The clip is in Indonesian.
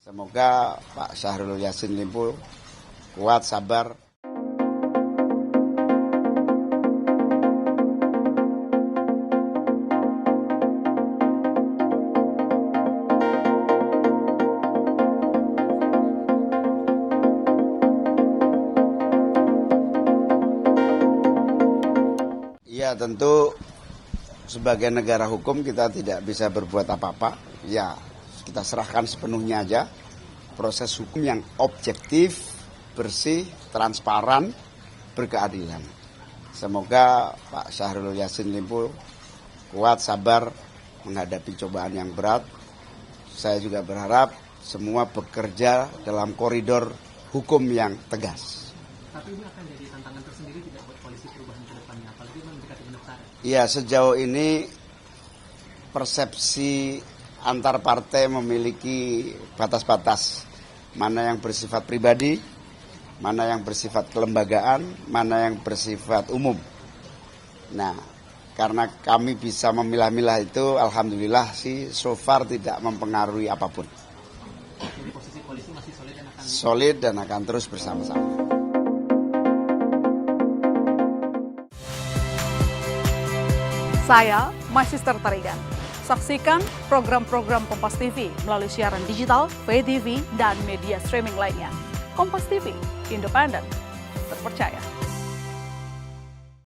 Semoga Pak Syahrul Yassin Limpo kuat, sabar. Ya tentu sebagai negara hukum kita tidak bisa berbuat apa-apa. Ya kita serahkan sepenuhnya aja proses hukum yang objektif, bersih, transparan, berkeadilan. Semoga Pak Syahrul Yassin Limpo kuat, sabar menghadapi cobaan yang berat. Saya juga berharap semua bekerja dalam koridor hukum yang tegas. Tapi ini akan jadi tantangan tersendiri tidak buat koalisi perubahan ke depannya, apalagi mendekati pendaftaran. Ya, sejauh ini persepsi antar partai memiliki batas-batas. Mana yang bersifat pribadi, mana yang bersifat kelembagaan, mana yang bersifat umum. Nah, karena kami bisa memilah-milah itu, alhamdulillah sih so far tidak mempengaruhi apapun. Jadi posisi koalisi masih solid dan akan terus bersama-sama. Saya Magister Tarigan. Saksikan program-program Kompas TV melalui siaran digital, pay TV, dan media streaming lainnya. Kompas TV, independen, terpercaya.